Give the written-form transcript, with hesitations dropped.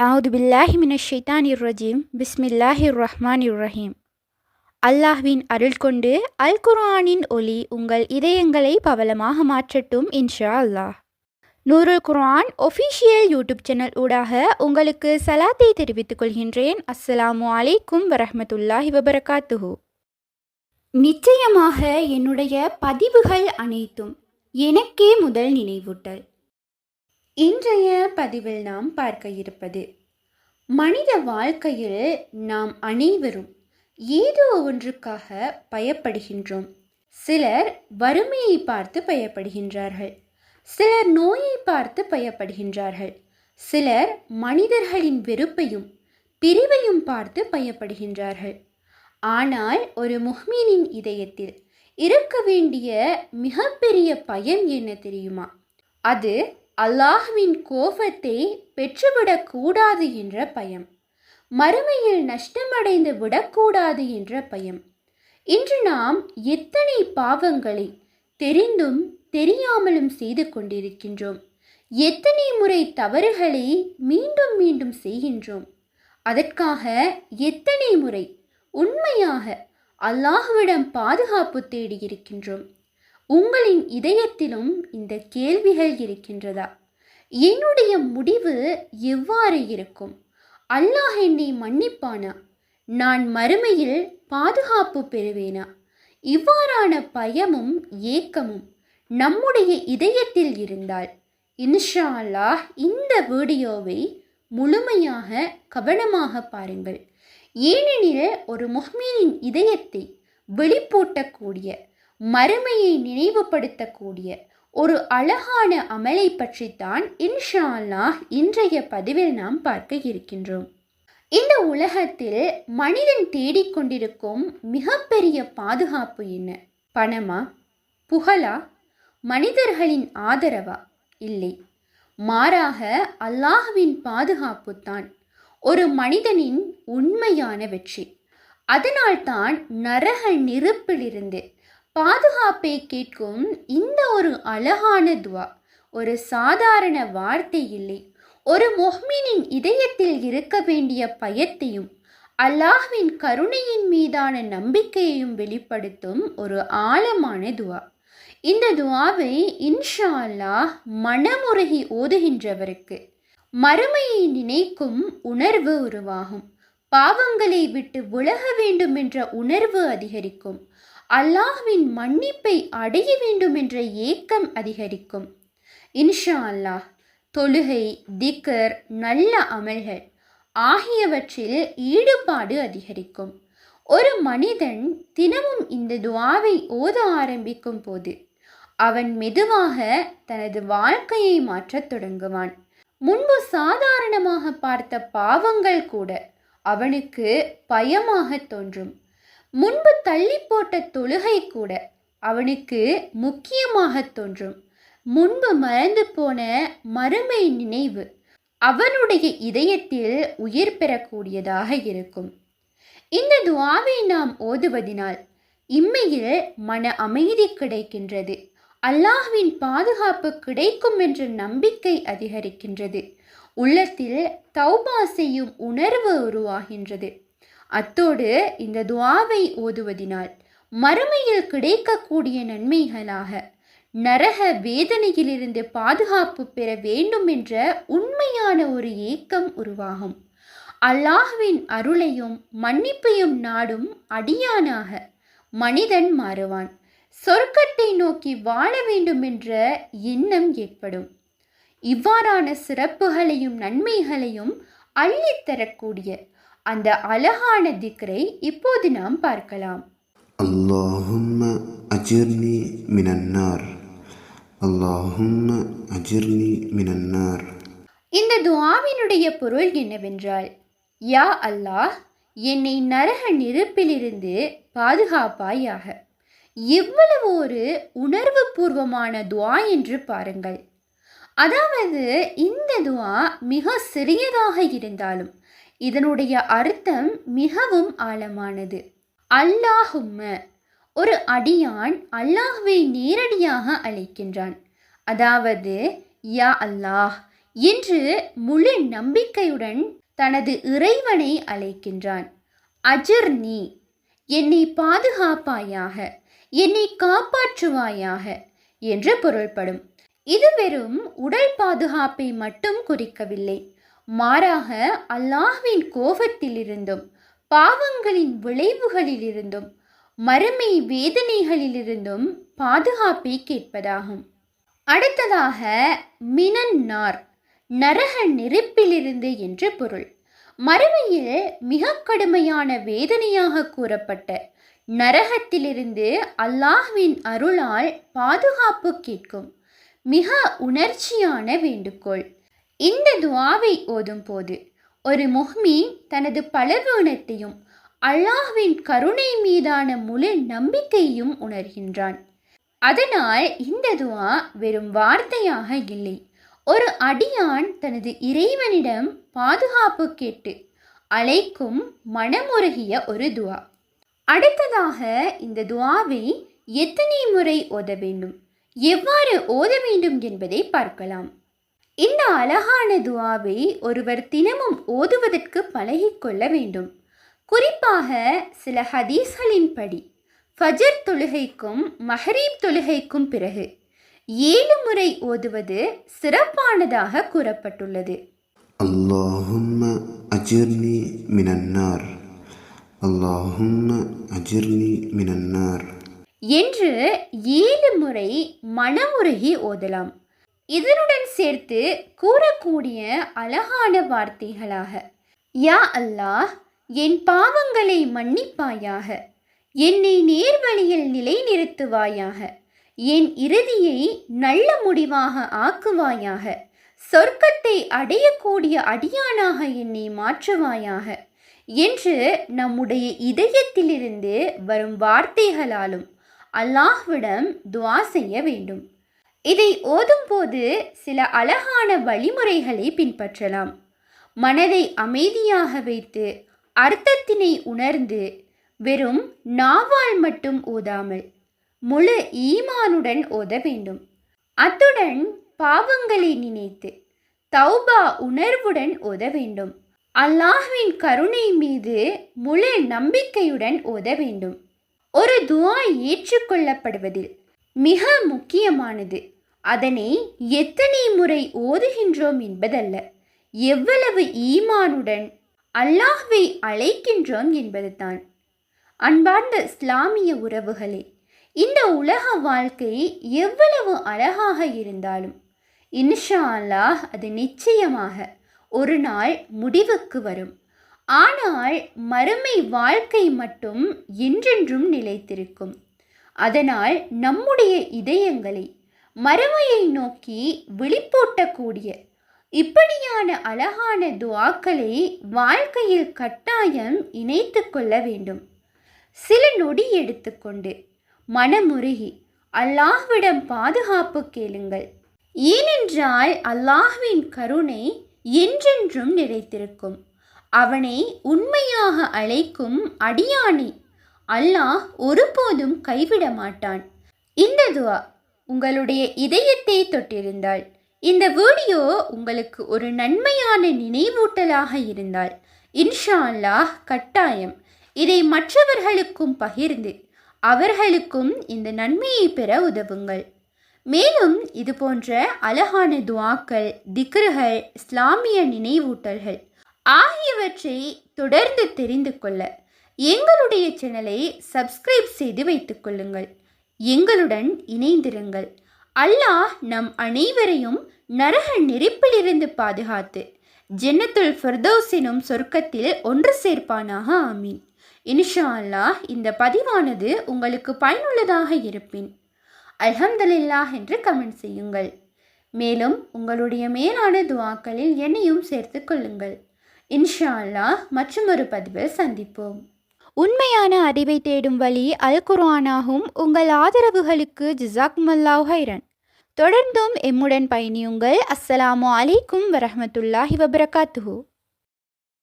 அவுது பில்லாஹி மினஷ் ஷைத்தானிர் ரஜீம் பிஸ்மில்லாஹிர் ரஹ்மானிர் ரஹீம். அல்லாஹ்வின் அருள் கொண்டு அல் குர்ஆனின் ஒளி உங்கள் இதயங்களை பவளமாக மாற்றட்டும் இன்ஷா அல்லாஹ். நூருல் குர்ஆன் ஒஃபிஷியல் யூடியூப் சேனல் ஊடாக உங்களுக்கு சலாத்தை தெரிவித்துக் கொள்கின்றேன். அஸ்ஸலாமு அலைக்கும் வரஹ்மத்துல்லாஹி வபரகாத்துஹு. நிச்சயமாக என்னுடைய பதிவுகள் அனைத்தும் எனக்கே முதல் நினைவூட்டல். இன்றைய பதிவில் நாம் பார்க்க இருப்பது, மனித வாழ்க்கையில் நாம் அனைவரும் ஏதோ ஒன்றுக்காக பயப்படுகின்றோம். சிலர் வறுமையை பார்த்து பயப்படுகின்றார்கள், சிலர் நோயை பார்த்து பயப்படுகின்றார்கள், சிலர் மனிதர்களின் வெறுப்பையும் பிரிவையும் பார்த்து பயப்படுகின்றார்கள். ஆனால் ஒரு முஹ்மீனின் இதயத்தில் இருக்க வேண்டிய மிகப்பெரிய பயம் என்ன தெரியுமா? அது அல்லாஹ்வின் கோபத்தை பெற்றுவிடக்கூடாது என்ற பயம், மறுமையில் நஷ்டமடைந்து விடக்கூடாது என்ற பயம். இன்று நாம் எத்தனை பாவங்களை தெரிந்தும் தெரியாமலும் செய்து கொண்டிருக்கின்றோம். எத்தனை முறை தவறுகளை மீண்டும் மீண்டும் செய்கின்றோம். அதற்காக எத்தனை முறை உண்மையாக அல்லாஹ்விடம் பாதுகாப்பு தேடி இருக்கின்றோம். உங்களின் இதயத்திலும் இந்த கேள்விகள் இருக்கின்றதா? என்னுடைய முடிவு எவ்வாறு இருக்கும்? அல்லாஹ் என்னை மன்னிப்பானா? நான் மறுமையில் பாதுகாப்பு பெறுவேனா? இவ்வாறான பயமும் ஏக்கமும் நம்முடைய இதயத்தில் இருந்தால் இன்ஷா அல்லாஹ் இந்த வீடியோவை முழுமையாக கவனமாக பாருங்கள். ஏனெனில் ஒரு முஹ்மீனின் இதயத்தை வெளிப்பூட்டக்கூடிய, மறுமையை நினைவுபடுத்தக்கூடிய ஒரு அழகான அமலை பற்றித்தான் இன்ஷா அல்லாஹ் இன்றைய பதிவில் நாம் பார்க்க இருக்கின்றோம். இந்த உலகத்தில் மனிதன் தேடிக்கொண்டிருக்கும் மிகப்பெரிய பாதுகாப்பு என்ன? பணமா? புகழா? மனிதர்களின் ஆதரவா? இல்லை, மாறாக அல்லாஹ்வின் பாதுகாப்பு தான் ஒரு மனிதனின் உண்மையான வெற்றி. அதனால்தான் நரக நெருப்பிலிருந்து பாதுகாப்பை கேட்கும் இந்த ஒரு அழகான துவா ஒரு சாதாரண வார்த்தை இல்லை. ஒரு முஹ்மினின் இதயத்தில் இருக்க வேண்டிய பயத்தையும் அல்லாஹ்வின் கருணையின் மீதான நம்பிக்கையையும் வெளிப்படுத்தும் ஒரு ஆழமான துவா. இந்த துவாவை இன்ஷா அல்லாஹ் மனமுருகி ஓதுகின்றவருக்கு மறுமையை நினைக்கும் உணர்வு உருவாகும். பாவங்களை விட்டு விலக வேண்டும் என்ற உணர்வு அதிகரிக்கும். அல்லாஹ்வின் மன்னிப்பை அடைய வேண்டும் என்ற ஏக்கம் அதிகரிக்கும். இன்ஷா அல்லாஹ் தொழுகை, திக்ர், நல்ல அமல்கள் ஆகியவற்றில் ஈடுபாடு அதிகரிக்கும். ஒரு மனிதன் தினமும் இந்த துஆவை ஓத ஆரம்பிக்கும் போது அவன் மெதுவாக தனது வாழ்க்கையை மாற்றத் தொடங்குவான். முன்பு சாதாரணமாக பார்த்த பாவங்கள் கூட அவனுக்கு பயமாக தோன்றும். முன்பு தள்ளி போட்ட தொழுகை கூட அவனுக்கு முக்கியமாக தோன்றும். முன்பு மறந்து போன மறுமை நினைவு அவனுடைய இதயத்தில் உயிர் பெறக்கூடியதாக இருக்கும். இந்த துஆவை நாம் ஓதுவதினால் இம்மையில் மன அமைதி கிடைக்கின்றது. அல்லாஹ்வின் பாதுகாப்பு கிடைக்கும் என்ற நம்பிக்கை அதிகரிக்கின்றது. உள்ளத்தில் தௌபா செய்யும் உணர்வு உருவாகின்றது. அத்தோடு இந்த துஆவை ஓதுவதினால் மறுமையில் கிடைக்கக்கூடிய நன்மைகளாக நரக வேதனையிலிருந்து பாதுகாப்பு பெற வேண்டும் என்ற உண்மையான ஒரு ஏக்கம் உருவாகும். அல்லாஹ்வின் அருளையும் மன்னிப்பையும் நாடும் அடியானாக மனிதன் மாறுவான். சொர்க்கத்தை நோக்கி வாழ வேண்டும் என்ற எண்ணம் ஏற்படும். இவ்வாறான சிறப்புகளையும் நன்மைகளையும் அள்ளித்தரக்கூடிய அந்த அழகான திக்ரை இப்போது நாம் பார்க்கலாம். அல்லாஹும்ம அஜிர்னி மினன்னார், அல்லாஹும்ம அஜிர்னி மினன்னார். இந்த துஆவினுடைய பொருள் என்னவென்றால், யா அல்லாஹ், என்னை நரக நெருப்பிலிருந்து பாதுகாப்பாயாக. எவ்வளவு ஒரு உணர்வு பூர்வமான துஆ என்று பாருங்கள். அதாவது இந்த துஆ மிக சிறியதாக இருந்தாலும் இதனுடைய அர்த்தம் மிகவும் ஆழமானது. அல்லாஹும்ம, ஒரு அடியான் அல்லாஹ்வை நேரடியாக அழைக்கின்றான். அதாவது யா அல்லாஹ், என்று முழு நம்பிக்கையுடன் தனது இறைவனை அழைக்கின்றான். அஜிர்னி, என்னை பாதுகாப்பாயாக, என்னை காப்பாற்றுவாயாக என்று பொருள்படும். இது வெறும் உடல் பாதுகாப்பை மட்டும் குறிக்கவில்லை, மாறாக அல்லாஹ்வின் கோபத்திலிருந்தும் பாவங்களின் விளைவுகளிலிருந்தும் மறுமை வேதனைகளிலிருந்தும் பாதுகாப்பை கேட்பதாகும். அடுத்ததாக மினன்னார், நரக நெருப்பிலிருந்து என்று பொருள். மறுமையில் மிக கடுமையான வேதனையாக கூறப்பட்ட நரகத்திலிருந்து அல்லாஹ்வின் அருளால் பாதுகாப்பு கேட்கும் மிக உணர்ச்சியான வேண்டுகோள். இந்த துஆவை ஓதும் போது ஒரு முஹ்மீன் தனது பலவீனத்தையும் அல்லாஹ்வின் கருணை மீதான முழு நம்பிக்கையும் உணர்கின்றான். அதனால் இந்த துஆ வெறும் வார்த்தையாக இல்லை, ஒரு அடியான் தனது இறைவனிடம் பாதுகாப்பு கேட்டு அழைக்கும் மனமுருகிய ஒரு துஆ. அடுத்ததாக இந்த துஆவை எத்தனை முறை ஓத வேண்டும், எவ்வாறு ஓத வேண்டும் என்பதை பார்க்கலாம். இந்த அழகான துஆவை ஒருவர் தினமும் ஓதுவதற்கு பழகிக்கொள்ள வேண்டும். குறிப்பாக சில ஹதீஸ்களின்படி ஃபஜர் தொழுகைக்கும் மஹ்ரீப் தொழுகைக்கும் பிறகு 7 முறை ஓதுவது சிறப்பானதாக கூறப்பட்டுள்ளது. அல்லாஹும்ம அஜிர்னி மினன்னார், அல்லாஹும்ம அஜிர்னி மினன்னார் என்று 7 முறை மனமுருகி ஓதலாம். இதனுடன் சேர்த்து கூறக்கூடிய அழகான வார்த்தைகளாக, யா அல்லாஹ், என் பாவங்களை மன்னிப்பாயாக, என்னை நேர்வழியில் நிலைநிறுத்துவாயாக, என் இறுதியை நல்ல முடிவாக ஆக்குவாயாக, சொர்க்கத்தை அடையக்கூடிய அடியானாக என்னை மாற்றுவாயாக என்று நம்முடைய இதயத்திலிருந்து வரும் வார்த்தைகளாலும் அல்லாஹ்விடம் துஆ செய்ய வேண்டும். இதை ஓதும்போது சில அழகான வழிமுறைகளை பின்பற்றலாம். மனதை அமைதியாக வைத்து அர்த்தத்தினை உணர்ந்து வெறும் நாவால் மட்டும் ஓதாமல் முழு ஈமானுடன் ஓத வேண்டும். அத்துடன் பாவங்களை நினைத்து தௌபா உணர்வுடன் ஓத வேண்டும். அல்லாஹ்வின் கருணை மீது முழு நம்பிக்கையுடன் ஓத வேண்டும். ஒரு துஆ ஏற்றுக்கொள்ளப்படுவதில் மிக முக்கியமானது அதனை எத்தனை முறை ஓதுகின்றோம் என்பதல்ல, எவ்வளவு ஈமானுடன் அல்லாஹ்வை அழைக்கின்றோம் என்பதுதான். அன்பார்ந்த இஸ்லாமிய உறவுகளே, இந்த உலக வாழ்க்கை எவ்வளவு அழகாக இருந்தாலும் இன்ஷா அல்லாஹ் அது நிச்சயமாக ஒரு நாள் முடிவுக்கு வரும். ஆனால் மறுமை வாழ்க்கை மட்டும் என்றென்றும் நிலைத்திருக்கும். அதனால் நம்முடைய இதயங்களை மறுமையை நோக்கி விழிப்பூட்டக்கூடிய இப்படியான அழகான துஆக்களை வாழ்க்கையில் கட்டாயம் இணைத்து கொள்ள வேண்டும். சில நொடி எடுத்துக்கொண்டு மனமுருகி அல்லாஹ்விடம் பாதுகாப்பு கேளுங்கள். ஏனென்றால் அல்லாஹ்வின் கருணை என்றென்றும் நிலைத்திருக்கும். அவனை உண்மையாக அழைக்கும் அடியானை அல்லாஹ் ஒருபோதும் கைவிட மாட்டான். இந்த துஆ உங்களுடைய இதயத்தை தொட்டிருந்தால், இந்த வீடியோ உங்களுக்கு ஒரு நன்மையான நினைவூட்டலாக இருந்தால், இன்ஷா அல்லாஹ் கட்டாயம் இதை மற்றவர்களுக்கும் பகிர்ந்து அவர்களுக்கும் இந்த நன்மையை பெற உதவுங்கள். மேலும் இது போன்ற அழகான துஆக்கள், திக்ருகள், இஸ்லாமிய நினைவூட்டல்கள் ஆகியவற்றை தொடர்ந்து தெரிந்து கொள்ள எங்களுடைய சேனலை சப்ஸ்கிரைப் செய்து வைத்துக் கொள்ளுங்கள். எங்களுடன் இணைந்திருங்கள். அல்லாஹ் நம் அனைவரையும் நரக நெருப்பிலிருந்து பாதுகாத்து ஜன்னத்துல் ஃபிர்தௌஸ் எனும் சொர்க்கத்தில் ஒன்று சேர்ப்பானாக. ஆமீன். இன்ஷா அல்லாஹ் இந்த பதிவானது உங்களுக்கு பயனுள்ளதாக இருப்பின் அல்ஹம்துலில்லாஹ் என்று கமெண்ட் செய்யுங்கள். மேலும் உங்களுடைய மேலான துஆக்களில் என்னையும் சேர்த்து கொள்ளுங்கள். இன்ஷா அல்லாஹ் மற்றொரு பதிவில் சந்திப்போம். உண்மையான அறிவை தேடும் வழி அல் குர்ஆனாகும். உங்கள் ஆதரவுகளுக்கு ஜஸாக்குமுல்லாஹு ஹைரன். தொடர்ந்தும் எம்முடன் பயணியுங்கள். அஸ்ஸலாமு அலைக்கும் வரஹ்மத்துல்லாஹி வபரகாத்துஹு.